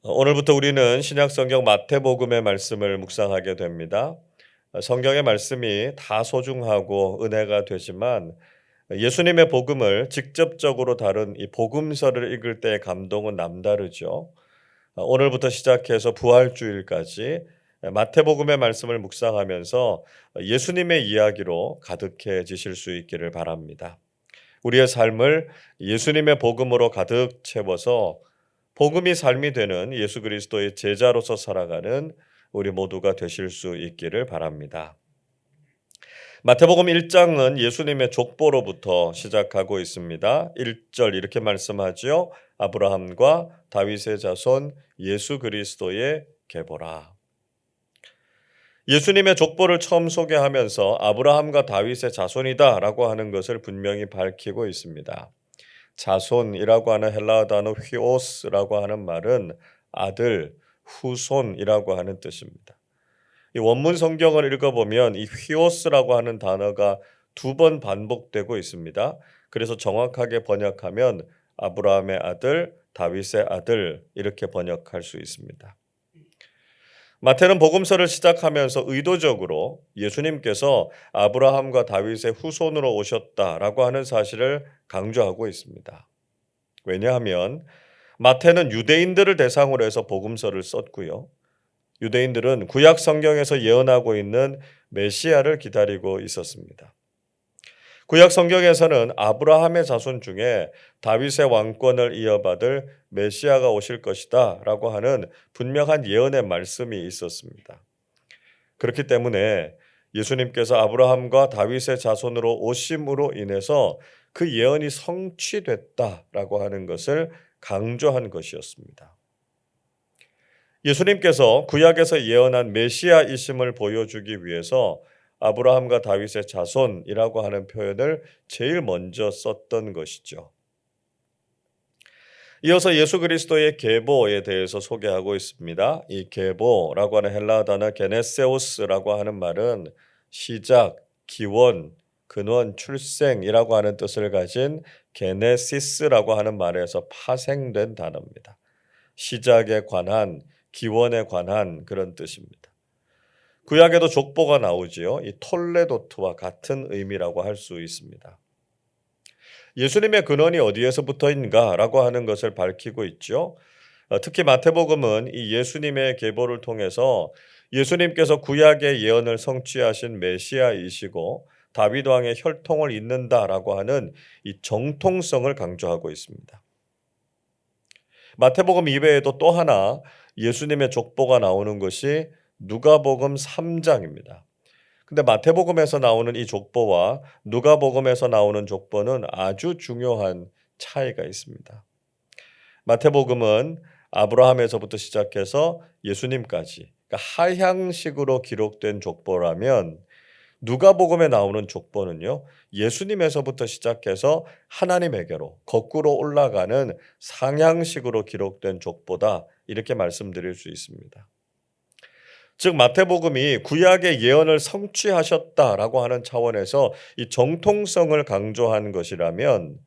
오늘부터 우리는 신약성경 마태복음의 말씀을 묵상하게 됩니다. 성경의 말씀이 다 소중하고 은혜가 되지만 예수님의 복음을 직접적으로 다룬 이 복음서를 읽을 때의 감동은 남다르죠. 오늘부터 시작해서 부활주일까지 마태복음의 말씀을 묵상하면서 예수님의 이야기로 가득해지실 수 있기를 바랍니다. 우리의 삶을 예수님의 복음으로 가득 채워서 복음이 삶이 되는 예수 그리스도의 제자로서 살아가는 우리 모두가 되실 수 있기를 바랍니다. 마태복음 1장은 예수님의 족보로부터 시작하고 있습니다. 1절 이렇게 말씀하죠. 아브라함과 다윗의 자손 예수 그리스도의 계보라. 예수님의 족보를 처음 소개하면서 아브라함과 다윗의 자손이다라고 하는 것을 분명히 밝히고 있습니다. 자손이라고 하는 헬라어 단어 휘오스라고 하는 말은 아들, 후손이라고 하는 뜻입니다. 이 원문 성경을 읽어보면 이 휘오스라고 하는 단어가 2번 반복되고 있습니다. 그래서 정확하게 번역하면 아브라함의 아들, 다윗의 아들 이렇게 번역할 수 있습니다. 마태는 복음서를 시작하면서 의도적으로 예수님께서 아브라함과 다윗의 후손으로 오셨다라고 하는 사실을 강조하고 있습니다. 왜냐하면 마태는 유대인들을 대상으로 해서 복음서를 썼고요. 유대인들은 구약 성경에서 예언하고 있는 메시아를 기다리고 있었습니다. 구약 성경에서는 아브라함의 자손 중에 다윗의 왕권을 이어받을 메시아가 오실 것이다 라고 하는 분명한 예언의 말씀이 있었습니다. 그렇기 때문에 예수님께서 아브라함과 다윗의 자손으로 오심으로 인해서 그 예언이 성취됐다라고 하는 것을 강조한 것이었습니다. 예수님께서 구약에서 예언한 메시아이심을 보여주기 위해서 아브라함과 다윗의 자손이라고 하는 표현을 제일 먼저 썼던 것이죠. 이어서 예수 그리스도의 계보에 대해서 소개하고 있습니다. 이 계보라고 하는 헬라어 단어 게네세오스라고 하는 말은 시작, 기원, 근원, 출생이라고 하는 뜻을 가진 게네시스라고 하는 말에서 파생된 단어입니다. 시작에 관한, 기원에 관한 그런 뜻입니다. 구약에도 족보가 나오지요. 이 톨레도트와 같은 의미라고 할 수 있습니다. 예수님의 근원이 어디에서부터인가라고 하는 것을 밝히고 있죠. 특히 마태복음은 이 예수님의 계보를 통해서 예수님께서 구약의 예언을 성취하신 메시아이시고 다윗 왕의 혈통을 잇는다라고 하는 이 정통성을 강조하고 있습니다. 마태복음 이외에도 또 하나 예수님의 족보가 나오는 것이 누가복음 3장입니다. 근데 마태복음에서 나오는 이 족보와 누가복음에서 나오는 족보는 아주 중요한 차이가 있습니다. 마태복음은 아브라함에서부터 시작해서 예수님까지 그러니까 하향식으로 기록된 족보라면 누가복음에 나오는 족보는요. 예수님에서부터 시작해서 하나님에게로 거꾸로 올라가는 상향식으로 기록된 족보다 이렇게 말씀드릴 수 있습니다. 즉 마태복음이 구약의 예언을 성취하셨다라고 하는 차원에서 이 정통성을 강조한 것이라면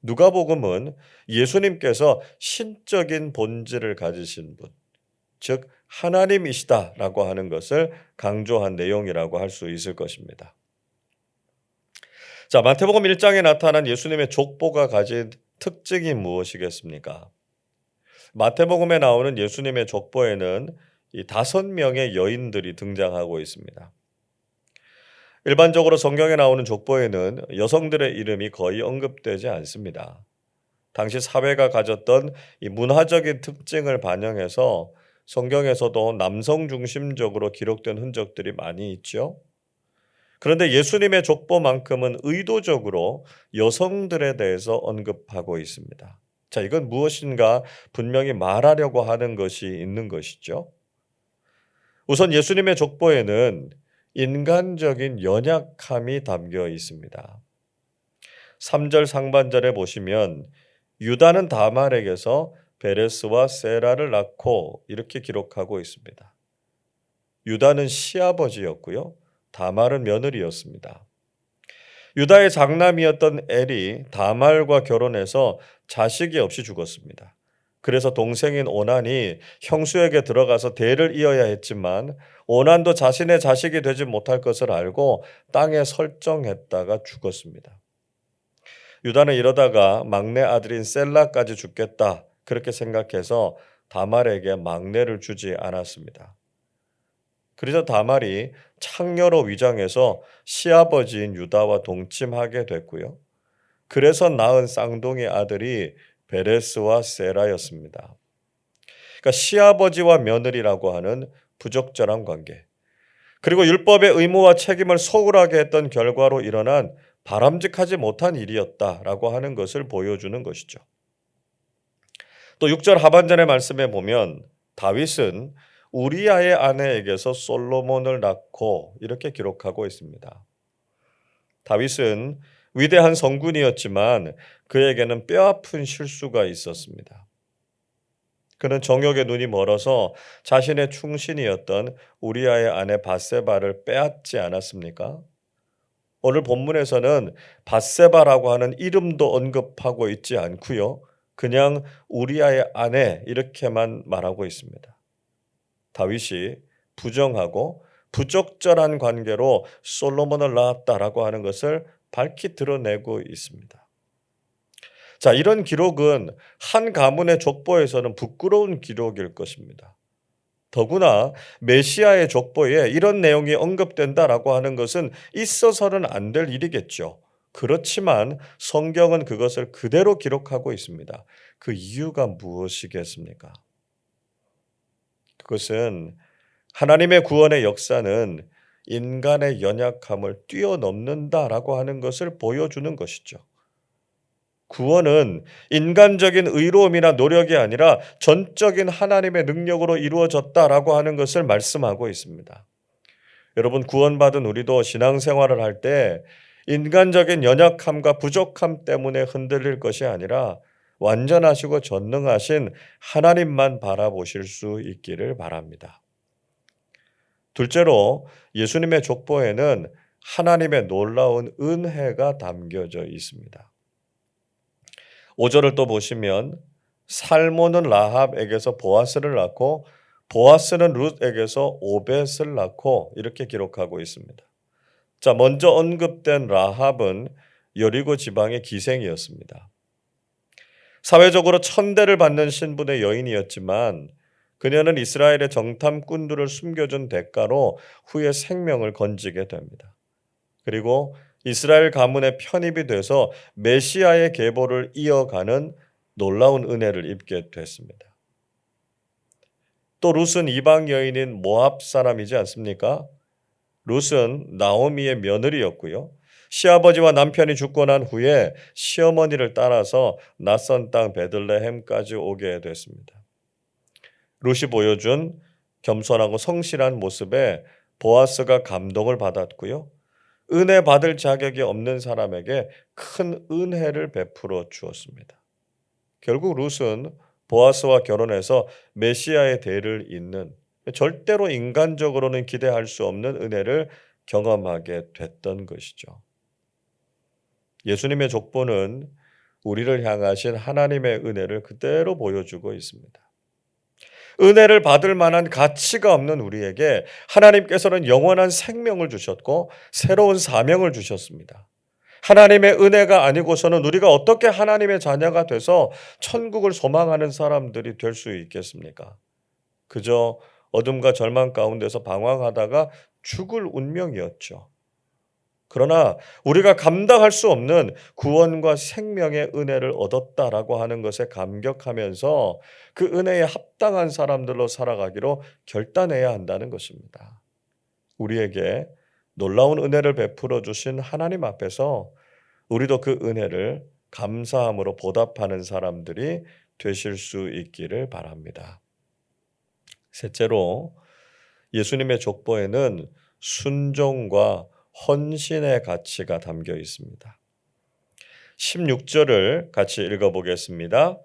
누가복음은 예수님께서 신적인 본질을 가지신 분, 즉 하나님이시다라고 하는 것을 강조한 내용이라고 할 수 있을 것입니다. 자, 마태복음 1장에 나타난 예수님의 족보가 가진 특징이 무엇이겠습니까? 마태복음에 나오는 예수님의 족보에는 이 5명의 여인들이 등장하고 있습니다. 일반적으로 성경에 나오는 족보에는 여성들의 이름이 거의 언급되지 않습니다. 당시 사회가 가졌던 이 문화적인 특징을 반영해서 성경에서도 남성 중심적으로 기록된 흔적들이 많이 있죠. 그런데 예수님의 족보만큼은 의도적으로 여성들에 대해서 언급하고 있습니다. 자, 이건 무엇인가 분명히 말하려고 하는 것이 있는 것이죠. 우선 예수님의 족보에는 인간적인 연약함이 담겨 있습니다. 3절 상반절에 보시면 유다는 다말에게서 베레스와 세라를 낳고 이렇게 기록하고 있습니다. 유다는 시아버지였고요. 다말은 며느리였습니다. 유다의 장남이었던 엘이 다말과 결혼해서 자식이 없이 죽었습니다. 그래서 동생인 오난이 형수에게 들어가서 대를 이어야 했지만 오난도 자신의 자식이 되지 못할 것을 알고 땅에 설정했다가 죽었습니다. 유다는 이러다가 막내 아들인 셀라까지 죽겠다 그렇게 생각해서 다말에게 막내를 주지 않았습니다. 그래서 다말이 창녀로 위장해서 시아버지인 유다와 동침하게 됐고요. 그래서 낳은 쌍둥이 아들이 베레스와 세라였습니다. 그러니까 시아버지와 며느리라고 하는 부적절한 관계, 그리고 율법의 의무와 책임을 소홀하게 했던 결과로 일어난 바람직하지 못한 일이었다라고 하는 것을 보여주는 것이죠. 또 6절 하반전의 말씀에 보면 다윗은 우리아의 아내에게서 솔로몬을 낳고 이렇게 기록하고 있습니다. 다윗은 위대한 성군이었지만 그에게는 뼈아픈 실수가 있었습니다. 그는 정욕의 눈이 멀어서 자신의 충신이었던 우리아의 아내 밧세바를 빼앗지 않았습니까? 오늘 본문에서는 밧세바라고 하는 이름도 언급하고 있지 않고요. 그냥 우리아의 아내 이렇게만 말하고 있습니다. 다윗이 부정하고 부적절한 관계로 솔로몬을 낳았다라고 하는 것을 밝히 드러내고 있습니다. 자, 이런 기록은 한 가문의 족보에서는 부끄러운 기록일 것입니다. 더구나 메시아의 족보에 이런 내용이 언급된다라고 하는 것은 있어서는 안 될 일이겠죠. 그렇지만 성경은 그것을 그대로 기록하고 있습니다. 그 이유가 무엇이겠습니까? 그것은 하나님의 구원의 역사는 인간의 연약함을 뛰어넘는다라고 하는 것을 보여주는 것이죠. 구원은 인간적인 의로움이나 노력이 아니라 전적인 하나님의 능력으로 이루어졌다라고 하는 것을 말씀하고 있습니다. 여러분, 구원받은 우리도 신앙생활을 할 때 인간적인 연약함과 부족함 때문에 흔들릴 것이 아니라 완전하시고 전능하신 하나님만 바라보실 수 있기를 바랍니다. 둘째로 예수님의 족보에는 하나님의 놀라운 은혜가 담겨져 있습니다. 5절을 또 보시면 살몬은 라합에게서 보아스를 낳고 보아스는 룻에게서 오벳을 낳고 이렇게 기록하고 있습니다. 자, 먼저 언급된 라합은 여리고 지방의 기생이었습니다. 사회적으로 천대를 받는 신분의 여인이었지만 그녀는 이스라엘의 정탐꾼들을 숨겨준 대가로 후에 생명을 건지게 됩니다. 그리고 이스라엘 가문의 편입이 돼서 메시아의 계보를 이어가는 놀라운 은혜를 입게 됐습니다. 또 룻은 이방 여인인 모압 사람이지 않습니까? 룻은 나오미의 며느리였고요. 시아버지와 남편이 죽고 난 후에 시어머니를 따라서 낯선 땅 베들레헴까지 오게 됐습니다. 룻이 보여준 겸손하고 성실한 모습에 보아스가 감동을 받았고요. 은혜 받을 자격이 없는 사람에게 큰 은혜를 베풀어 주었습니다. 결국 룻은 보아스와 결혼해서 메시아의 대를 잇는 절대로 인간적으로는 기대할 수 없는 은혜를 경험하게 됐던 것이죠. 예수님의 족보는 우리를 향하신 하나님의 은혜를 그대로 보여주고 있습니다. 은혜를 받을 만한 가치가 없는 우리에게 하나님께서는 영원한 생명을 주셨고 새로운 사명을 주셨습니다. 하나님의 은혜가 아니고서는 우리가 어떻게 하나님의 자녀가 돼서 천국을 소망하는 사람들이 될 수 있겠습니까? 그저 어둠과 절망 가운데서 방황하다가 죽을 운명이었죠. 그러나 우리가 감당할 수 없는 구원과 생명의 은혜를 얻었다라고 하는 것에 감격하면서 그 은혜에 합당한 사람들로 살아가기로 결단해야 한다는 것입니다. 우리에게 놀라운 은혜를 베풀어 주신 하나님 앞에서 우리도 그 은혜를 감사함으로 보답하는 사람들이 되실 수 있기를 바랍니다. 셋째로 예수님의 족보에는 순종과 헌신의 가치가 담겨 있습니다. 16절을 같이 읽어보겠습니다.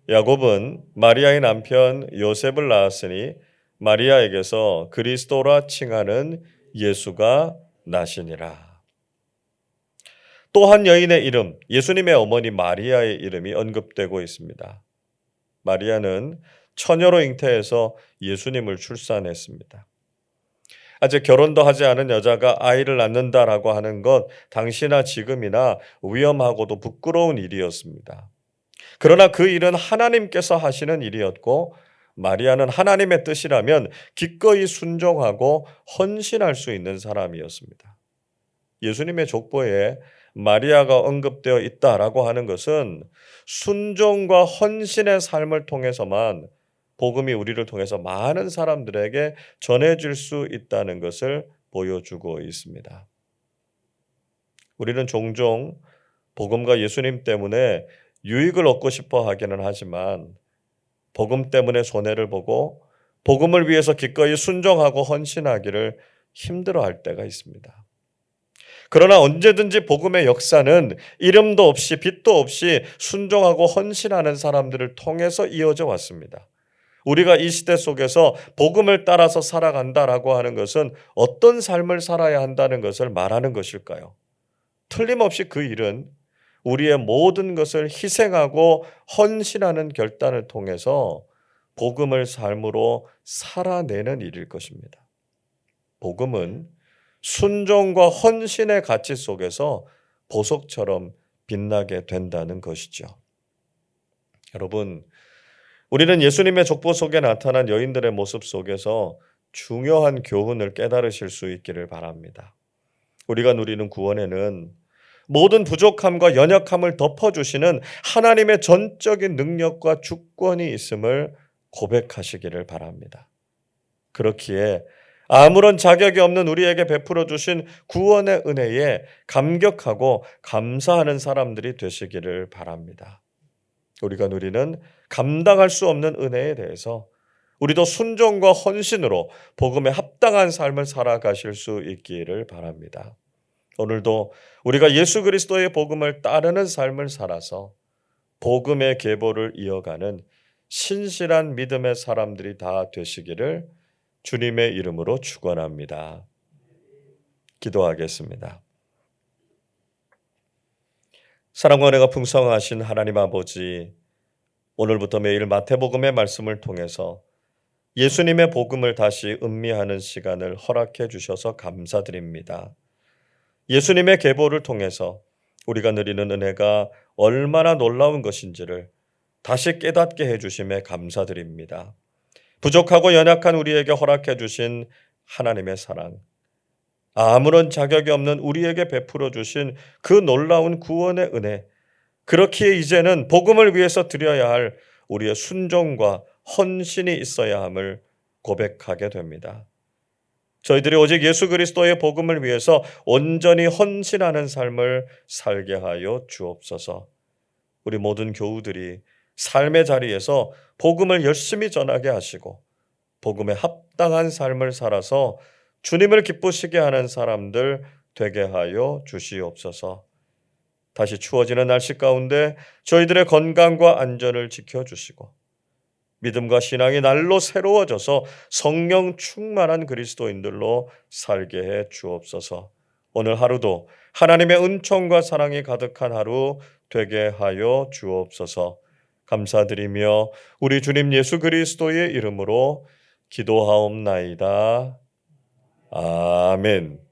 야곱은 마리아의 남편 요셉을 낳았으니 마리아에게서 그리스도라 칭하는 예수가 나시니라. 또 한 여인의 이름, 예수님의 어머니 마리아의 이름이 언급되고 있습니다. 마리아는 처녀로 잉태해서 예수님을 출산했습니다. 아직 결혼도 하지 않은 여자가 아이를 낳는다라고 하는 것 당시나 지금이나 위험하고도 부끄러운 일이었습니다. 그러나 그 일은 하나님께서 하시는 일이었고 마리아는 하나님의 뜻이라면 기꺼이 순종하고 헌신할 수 있는 사람이었습니다. 예수님의 족보에 마리아가 언급되어 있다라고 하는 것은 순종과 헌신의 삶을 통해서만 복음이 우리를 통해서 많은 사람들에게 전해질 수 있다는 것을 보여주고 있습니다. 우리는 종종 복음과 예수님 때문에 유익을 얻고 싶어 하기는 하지만 복음 때문에 손해를 보고 복음을 위해서 기꺼이 순종하고 헌신하기를 힘들어할 때가 있습니다. 그러나 언제든지 복음의 역사는 이름도 없이 빛도 없이 순종하고 헌신하는 사람들을 통해서 이어져 왔습니다. 우리가 이 시대 속에서 복음을 따라서 살아간다라고 하는 것은 어떤 삶을 살아야 한다는 것을 말하는 것일까요? 틀림없이 그 일은 우리의 모든 것을 희생하고 헌신하는 결단을 통해서 복음을 삶으로 살아내는 일일 것입니다. 복음은 순종과 헌신의 가치 속에서 보석처럼 빛나게 된다는 것이죠. 여러분, 우리는 예수님의 족보 속에 나타난 여인들의 모습 속에서 중요한 교훈을 깨달으실 수 있기를 바랍니다. 우리가 누리는 구원에는 모든 부족함과 연약함을 덮어주시는 하나님의 전적인 능력과 주권이 있음을 고백하시기를 바랍니다. 그렇기에 아무런 자격이 없는 우리에게 베풀어 주신 구원의 은혜에 감격하고 감사하는 사람들이 되시기를 바랍니다. 우리가 누리는 감당할 수 없는 은혜에 대해서 우리도 순종과 헌신으로 복음에 합당한 삶을 살아가실 수 있기를 바랍니다. 오늘도 우리가 예수 그리스도의 복음을 따르는 삶을 살아서 복음의 계보를 이어가는 신실한 믿음의 사람들이 다 되시기를 주님의 이름으로 축원합니다. 기도하겠습니다. 사랑과 은혜가 풍성하신 하나님 아버지, 오늘부터 매일 마태복음의 말씀을 통해서 예수님의 복음을 다시 음미하는 시간을 허락해 주셔서 감사드립니다. 예수님의 계보를 통해서 우리가 누리는 은혜가 얼마나 놀라운 것인지를 다시 깨닫게 해주심에 감사드립니다. 부족하고 연약한 우리에게 허락해 주신 하나님의 사랑, 아무런 자격이 없는 우리에게 베풀어 주신 그 놀라운 구원의 은혜, 그렇기에 이제는 복음을 위해서 드려야 할 우리의 순종과 헌신이 있어야 함을 고백하게 됩니다. 저희들이 오직 예수 그리스도의 복음을 위해서 온전히 헌신하는 삶을 살게 하여 주옵소서. 우리 모든 교우들이 삶의 자리에서 복음을 열심히 전하게 하시고 복음에 합당한 삶을 살아서 주님을 기쁘시게 하는 사람들 되게 하여 주시옵소서. 다시 추워지는 날씨 가운데 저희들의 건강과 안전을 지켜주시고 믿음과 신앙이 날로 새로워져서 성령 충만한 그리스도인들로 살게 해 주옵소서. 오늘 하루도 하나님의 은총과 사랑이 가득한 하루 되게 하여 주옵소서. 감사드리며 우리 주님 예수 그리스도의 이름으로 기도하옵나이다. 아멘.